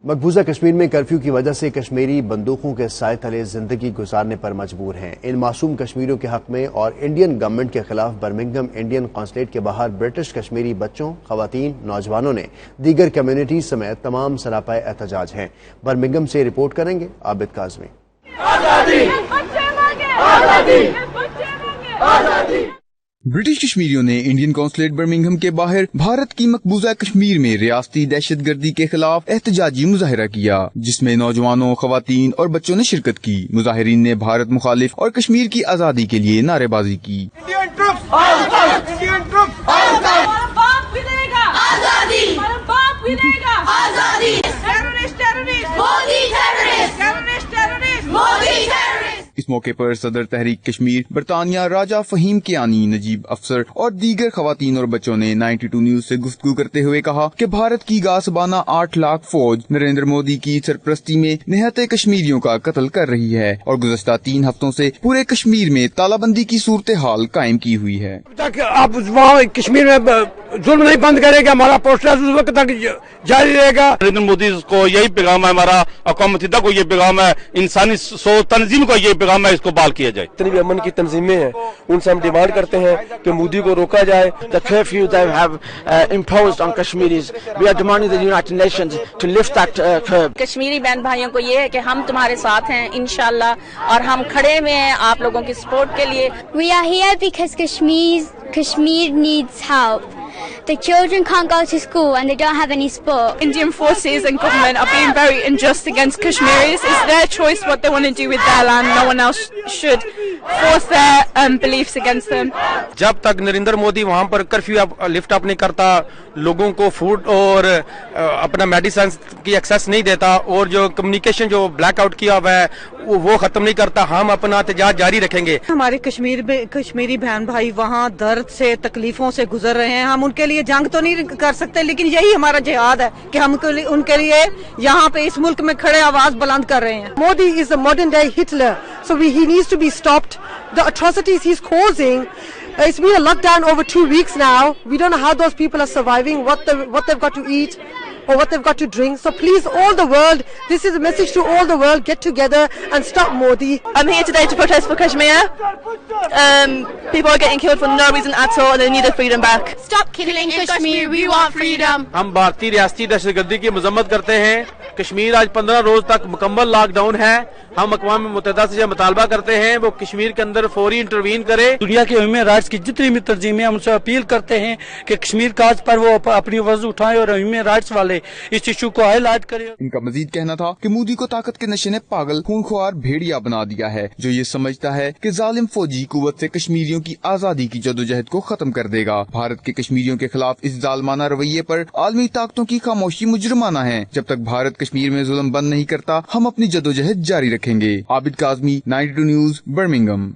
مقبوضہ کشمیر میں کرفیو کی وجہ سے کشمیری بندوقوں کے سائے تلے زندگی گزارنے پر مجبور ہیں۔ ان معصوم کشمیریوں کے حق میں اور انڈین گورنمنٹ کے خلاف برمنگھم انڈین قونصلیٹ کے باہر برٹش کشمیری بچوں، خواتین، نوجوانوں نے دیگر کمیونٹی سمیت تمام سراپائے احتجاج ہیں۔ برمنگھم سے رپورٹ کریں گے عابد کاظمی۔ برٹش کشمیریوں نے انڈین قونصلیٹ برمنگھم کے باہر بھارت کی مقبوضہ کشمیر میں ریاستی دہشت گردی کے خلاف احتجاجی مظاہرہ کیا، جس میں نوجوانوں، خواتین اور بچوں نے شرکت کی۔ مظاہرین نے بھارت مخالف اور کشمیر کی آزادی کے لیے نعرے بازی کی۔ اس موقع پر صدر تحریک کشمیر برطانیہ راجہ فہیم کیانی، نجیب افسر اور دیگر خواتین اور بچوں نے 92 نیوز سے گفتگو کرتے ہوئے کہا کہ بھارت کی گاسبانہ 8 لاکھ فوج نریندر مودی کی سرپرستی میں نہتے کشمیریوں کا قتل کر رہی ہے اور گزشتہ 3 ہفتوں سے پورے کشمیر میں تالہ بندی کی صورتحال قائم کی ہوئی ہے۔ آپ وہاں کشمیر میں ظلم نہیں بند کرے گا، ہمارا پروسیس اس وقت تک جاری رہے گا۔ نریندر مودی کو یہی پیغام ہے، ہمارا اقوام متحدہ کو یہ پیغام ہے، انسانی سوچ تنظیم کو یہ پیغام ہے، اس کو بحال کیا جائے۔ جتنی بھی امن کی تنظیمیں ہیں ان سے ہم ڈیمانڈ کرتے ہیں کہ مودی کو روکا جائے۔ The curfew they have imposed on Kashmiris, we are demanding the United Nations to lift that curb. Kashmiri بہن بھائیوں کو یہ ہے کہ ہم تمہارے ساتھ ہیں انشاءاللہ، اور ہم کھڑے ہوئے ہیں آپ لوگوں کی سپورٹ کے لیے۔ We are here because Kashmir needs help. The children can't go to school and they don't have any sport. Indian forces and government are being very unjust against Kashmiris. It's their choice what they want to do with their land. No one else should force their beliefs against them. جب تک نریندر مودی وہاں پر curfew lift اپ نہیں کرتا، لوگوں کو food اور اپنا medicines کی ایکسیس نہیں دیتا، اور جو کمیونیکیشن جو بلیک آؤٹ کیا ہوا ہے وہ ختم نہیں کرتا، ہم اپنا احتجاج جاری رکھیں گے۔ ہمارے کشمیری بہن بھائی وہاں درد سے، تکلیفوں سے گزر رہے ہیں۔ ہم ان کے لیے جنگ تو نہیں کر سکتے، لیکن یہی ہمارا جہاد ہے کہ ہم ان کے لیے یہاں پہ اس ملک میں کھڑے آواز بلند کر رہے ہیں۔ Modi is a modern day Hitler, so he needs to be stopped. The atrocities he's causing, it's been a lockdown over 2 weeks now. We don't know how those people are surviving, what they've got to eat or what they've got to drink. So please, all the world, this is a message to all the world, get together and stop Modi. I'm here today to protest for Kashmir. People are getting killed for no reason at all and they need their freedom back. Stop killing Kashmir, we want freedom. ہم بھارتی ریاستی دہشت گردی کی مذمت کرتے ہیں۔ کشمیر آج 15 روز تک مکمل لاک ڈاؤن ہے۔ ہم اقوام متحدہ سے یہ مطالبہ کرتے ہیں وہ کشمیر کے اندر فوری انٹروین کرے۔ دنیا کے ہیومن رائٹس کی جتنی بھی تنظیمیں ان سے اپیل کرتے ہیں کہ کشمیر کاج پر وہ اپنی آواز اٹھائیں اور ہیومن رائٹس والے اس ایشو کو ہائی لائٹ کریں۔ ان کا مزید کہنا تھا کہ مودی کو طاقت کے نشے نے پاگل خونخوار بھیڑیا بنا دیا ہے، جو یہ سمجھتا ہے کہ ظالم فوجی قوت سے کشمیریوں کی آزادی کی جدوجہد کو ختم کر دے گا۔ بھارت کے کشمیریوں کے خلاف اس ظالمانہ رویے پر عالمی طاقتوں کی خاموشی مجرمانہ ہے۔ جب تک بھارت کشمیر میں ظلم بند نہیں کرتا، ہم اپنی جدوجہد جاری رکھیں گے۔ عابد کاظمی، 92 نیوز، برمنگھم۔